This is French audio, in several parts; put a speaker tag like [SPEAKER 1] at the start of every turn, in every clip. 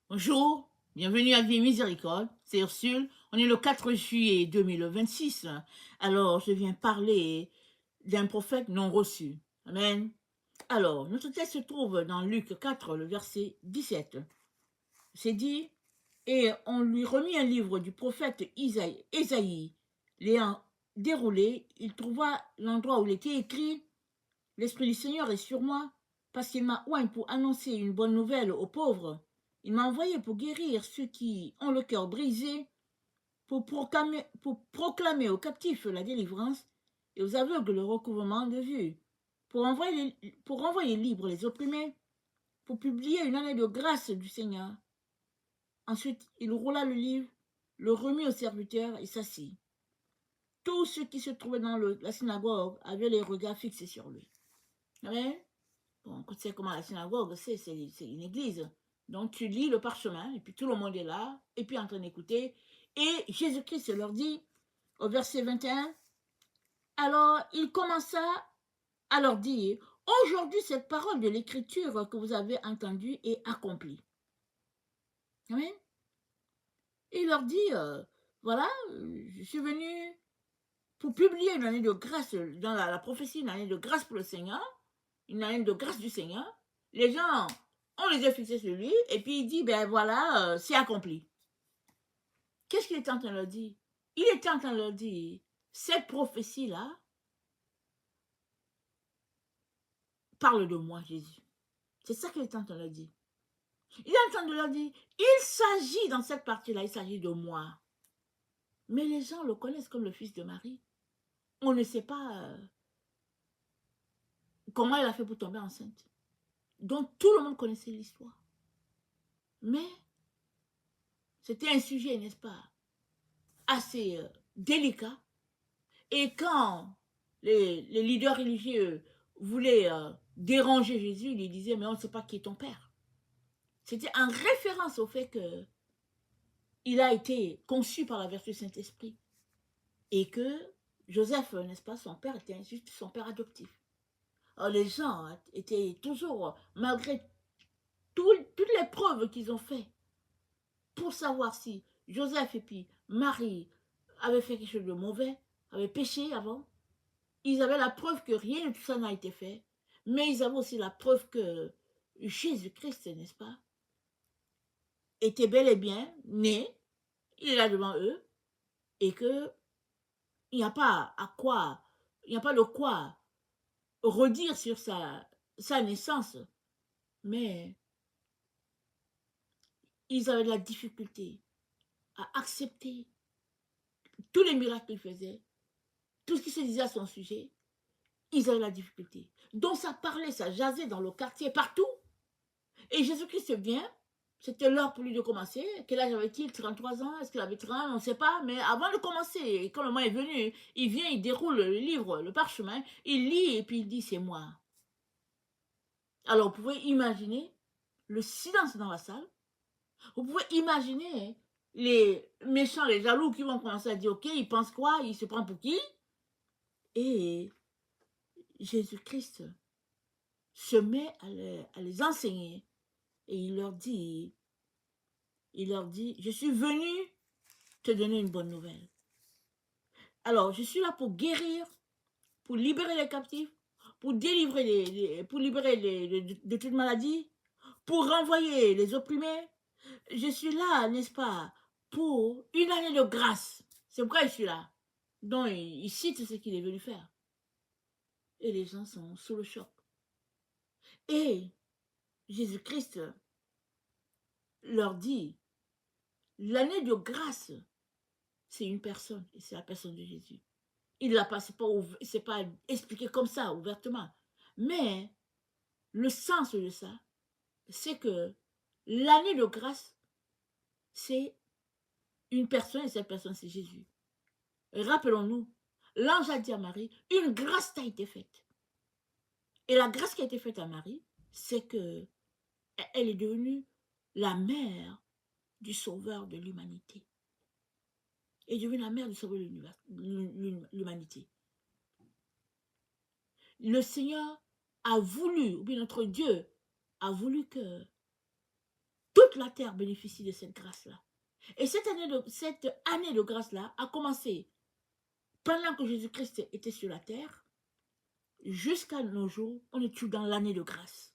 [SPEAKER 1] Bonjour, bienvenue à Vie et Miséricorde, c'est Ursule. On est le 4 juillet 2026. Alors, je viens parler d'un prophète non reçu. Amen. Alors, notre texte se trouve dans Luc 4, le verset 17. C'est dit, et on lui remit un livre du prophète Ésaïe. L'ayant déroulé, il trouva l'endroit où il était écrit, l'Esprit du Seigneur est sur moi, parce qu'il m'a oint pour annoncer une bonne nouvelle aux pauvres. Il m'a envoyé pour guérir ceux qui ont le cœur brisé, pour proclamer aux captifs la délivrance et aux aveugles le recouvrement de vue, pour renvoyer libres les opprimés, pour publier une année de grâce du Seigneur. Ensuite, il roula le livre, le remit au serviteur et s'assit. Tous ceux qui se trouvaient dans la synagogue avaient les regards fixés sur lui. Ouais. Bon, tu sais comment la synagogue, c'est une église. Donc tu lis le parchemin, et puis tout le monde est là, et puis en train d'écouter. Et Jésus-Christ leur dit, au verset 21, alors il commença à leur dire, aujourd'hui cette parole de l'écriture que vous avez entendue est accomplie. Amen. Et il leur dit, voilà, je suis venu pour publier une année de grâce, dans la prophétie, une année de grâce pour le Seigneur, une année de grâce du Seigneur. Les gens, on les a fixés sur lui, et puis il dit, ben voilà, c'est accompli. Qu'est-ce qu'il est en train de leur dire? Il est en train de leur dire, cette prophétie-là parle de moi, Jésus. C'est ça qu'il est en train de leur dire. Il est en train de leur dire, il s'agit, dans cette partie-là, il s'agit de moi. Mais les gens le connaissent comme le fils de Marie. On ne sait pas comment il a fait pour tomber enceinte. Donc tout le monde connaissait l'histoire. Mais c'était un sujet, n'est-ce pas, assez délicat. Et quand les leaders religieux voulaient déranger Jésus, ils lui disaient, mais on ne sait pas qui est ton père. C'était en référence au fait qu'il a été conçu par la vertu du Saint-Esprit. Et que Joseph, n'est-ce pas, son père était juste son père adoptif. Alors les gens étaient toujours, malgré toutes les preuves qu'ils ont faites, pour savoir si Joseph et puis Marie avaient fait quelque chose de mauvais, avaient péché avant. Ils avaient la preuve que rien de tout ça n'a été fait, mais ils avaient aussi la preuve que Jésus-Christ, n'est-ce pas, était bel et bien né, il est là devant eux, et que il n'y a pas à quoi, il n'y a pas de quoi redire sur sa naissance, mais ils avaient de la difficulté à accepter tous les miracles qu'il faisait, tout ce qui se disait à son sujet, ils avaient la difficulté. Donc ça parlait, ça jasait dans le quartier, partout. Et Jésus-Christ vient, c'était l'heure pour lui de commencer. Quel âge avait-il? 33 ans? Est-ce qu'il avait 30? On ne sait pas. Mais avant de commencer, quand le moment est venu, il vient, il déroule le livre, le parchemin, il lit et puis il dit, c'est moi. Alors vous pouvez imaginer le silence dans la salle. Vous pouvez imaginer les méchants, les jaloux qui vont commencer à dire, ok, il pense quoi? Il se prend pour qui? Et Jésus-Christ se met à les enseigner. Et il leur dit, je suis venu te donner une bonne nouvelle. Alors, je suis là pour guérir, pour libérer les captifs, pour délivrer pour libérer de toute maladie, pour renvoyer les opprimés. Je suis là, n'est-ce pas, pour une année de grâce. C'est pourquoi je suis là. Donc, il cite ce qu'il est venu faire. Et les gens sont sous le choc. Et Jésus-Christ leur dit, l'année de grâce, c'est une personne, et c'est la personne de Jésus. Il ne l'a pas, c'est pas expliqué comme ça, ouvertement. Mais le sens de ça, c'est que l'année de grâce, c'est une personne, et cette personne, c'est Jésus. Rappelons-nous, l'ange a dit à Marie, une grâce t'a été faite. Et la grâce qui a été faite à Marie, c'est que elle est devenue la mère du sauveur de l'humanité. Elle est devenue la mère du sauveur de l'humanité. Le Seigneur a voulu, ou bien notre Dieu a voulu que toutes toute la terre bénéficie de cette grâce-là. Et cette année de grâce-là a commencé pendant que Jésus-Christ était sur la terre. Jusqu'à nos jours, on est toujours dans l'année de grâce.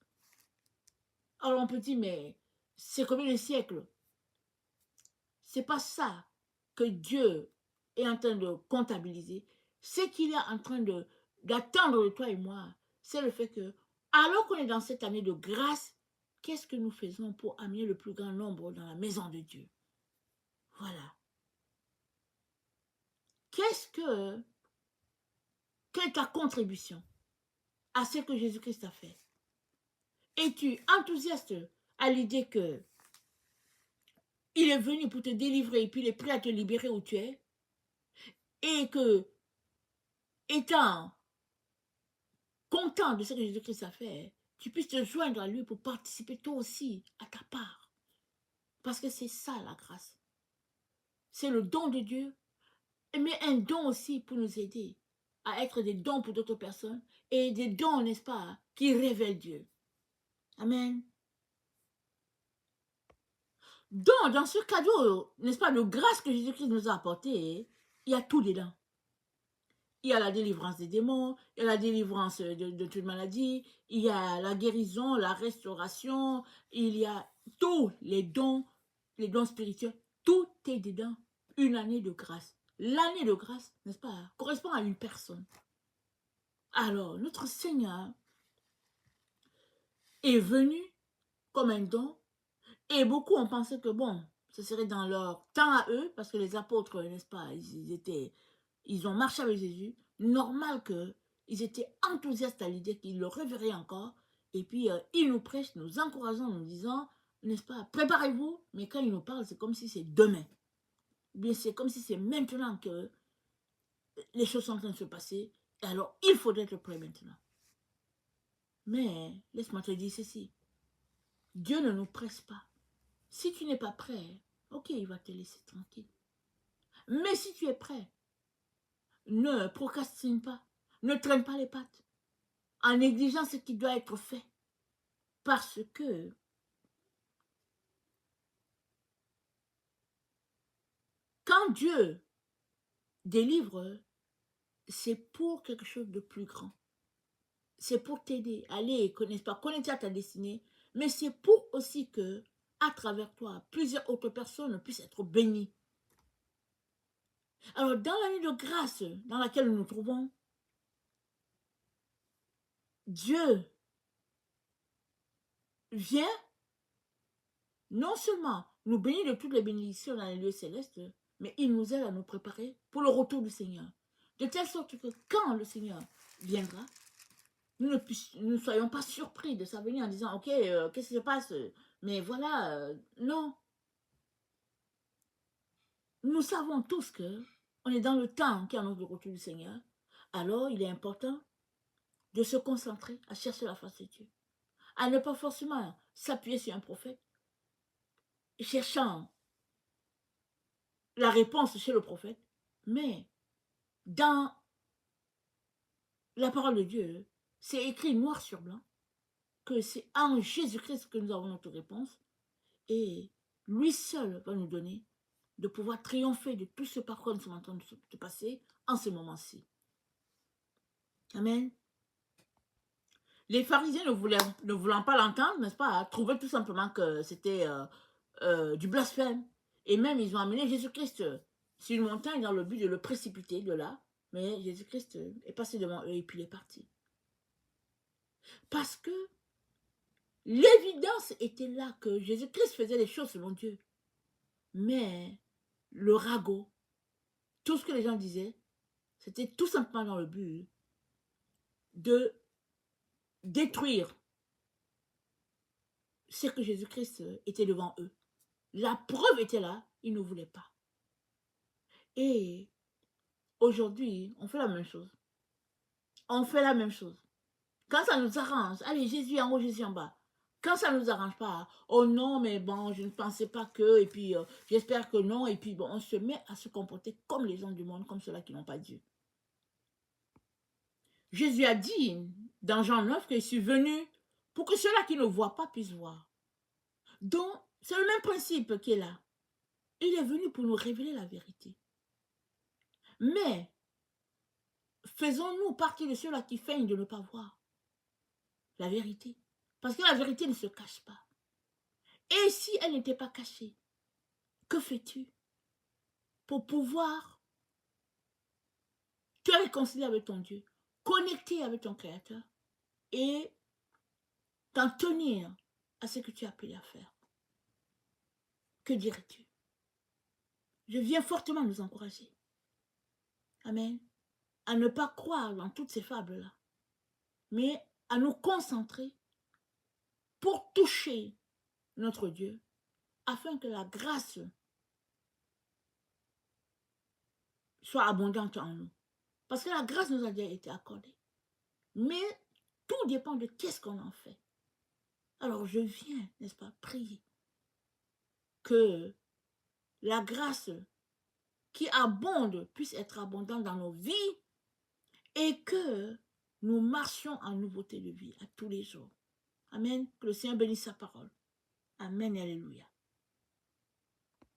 [SPEAKER 1] Alors on peut dire, mais c'est combien de siècles? C'est pas ça que Dieu est en train de comptabiliser. Ce qu'il est en train d'attendre de toi et moi, c'est le fait que, alors qu'on est dans cette année de grâce, qu'est-ce que nous faisons pour amener le plus grand nombre dans la maison de Dieu? Voilà. Quelle est ta contribution à ce que Jésus-Christ a fait? Es-tu enthousiaste à l'idée que il est venu pour te délivrer et puis il est prêt à te libérer où tu es? Et que, étant content de ce que Jésus-Christ a fait, tu puisses te joindre à lui pour participer toi aussi à ta part. Parce que c'est ça la grâce. C'est le don de Dieu, mais un don aussi pour nous aider à être des dons pour d'autres personnes et des dons, n'est-ce pas, qui révèlent Dieu. Amen. Donc, dans ce cadeau, n'est-ce pas, de grâce que Jésus-Christ nous a apporté, il y a tout dedans. Il y a la délivrance des démons, il y a la délivrance de toute maladie, il y a la guérison, la restauration, il y a tous les dons spirituels, tout est dedans. Une année de grâce. L'année de grâce, n'est-ce pas, correspond à une personne. Alors, notre Seigneur est venu comme un don, et beaucoup ont pensé que, bon, ce serait dans leur temps à eux, parce que les apôtres, n'est-ce pas, ils ont marché avec Jésus, normal qu'ils étaient enthousiastes à l'idée qu'ils le reverraient encore, et puis ils nous prêchent, nous encourageant, nous disant, n'est-ce pas, préparez-vous, mais quand ils nous parlent, c'est comme si c'est demain. Bien, c'est comme si c'est maintenant que les choses sont en train de se passer, et alors il faudrait être prêt maintenant. Mais, laisse-moi te dire ceci, Dieu ne nous presse pas. Si tu n'es pas prêt, ok, il va te laisser tranquille. Mais si tu es prêt, ne procrastine pas, ne traîne pas les pattes, en négligeant ce qui doit être fait. Parce que quand Dieu délivre, c'est pour quelque chose de plus grand. C'est pour t'aider, aller, n'est-ce pas, connaître ta destinée, mais c'est pour aussi que, à travers toi, plusieurs autres personnes puissent être bénies. Alors, dans l'année de grâce dans laquelle nous nous trouvons, Dieu vient non seulement nous bénir de toutes les bénédictions dans les lieux célestes, mais il nous aide à nous préparer pour le retour du Seigneur. De telle sorte que quand le Seigneur viendra, nous ne soyons pas surpris de sa venue en disant, ok, qu'est-ce qui se passe? Mais voilà, non. Nous savons tous que on est dans le temps qui annonce le retour du Seigneur. Alors, il est important de se concentrer à chercher la face de Dieu. À ne pas forcément s'appuyer sur un prophète, cherchant la réponse chez le prophète, mais dans la parole de Dieu, c'est écrit noir sur blanc que c'est en Jésus-Christ que nous avons notre réponse et lui seul va nous donner de pouvoir triompher de tout ce par quoi nous sommes en train de se passer en ce moment-ci. Amen. Les pharisiens ne voulant pas l'entendre, n'est-ce pas, trouvaient tout simplement que c'était du blasphème. Et même, ils ont amené Jésus-Christ sur une montagne dans le but de le précipiter de là. Mais Jésus-Christ est passé devant eux et puis il est parti. Parce que l'évidence était là que Jésus-Christ faisait les choses selon Dieu. Mais le ragot, tout ce que les gens disaient, c'était tout simplement dans le but de détruire ce que Jésus-Christ était devant eux. La preuve était là, ils ne voulaient pas. Et aujourd'hui, on fait la même chose. On fait la même chose. Quand ça nous arrange, allez, Jésus en haut, Jésus en bas. Quand ça ne nous arrange pas, oh non, mais bon, je ne pensais pas que, et puis j'espère que non, et puis bon, on se met à se comporter comme les gens du monde, comme ceux-là qui n'ont pas Dieu. Jésus a dit dans Jean 9 que je suis venu pour que ceux-là qui ne voient pas puissent voir. Donc, C'est le même principe qui est là. Il est venu pour nous révéler la vérité. Mais, faisons-nous partie de ceux-là qui feignent de ne pas voir la vérité. Parce que la vérité ne se cache pas. Et si elle n'était pas cachée, que fais-tu pour pouvoir te réconcilier avec ton Dieu, connecter avec ton Créateur et t'en tenir à ce que tu as appelé à faire? Que dirais-tu? Je viens fortement nous encourager. Amen. À ne pas croire dans toutes ces fables-là, mais à nous concentrer pour toucher notre Dieu, afin que la grâce soit abondante en nous. Parce que la grâce nous a déjà été accordée. Mais tout dépend de qu'est-ce qu'on en fait. Alors je viens, n'est-ce pas, prier que la grâce qui abonde puisse être abondante dans nos vies et que nous marchions en nouveauté de vie à tous les jours. Amen. Que le Seigneur bénisse sa parole. Amen et alléluia.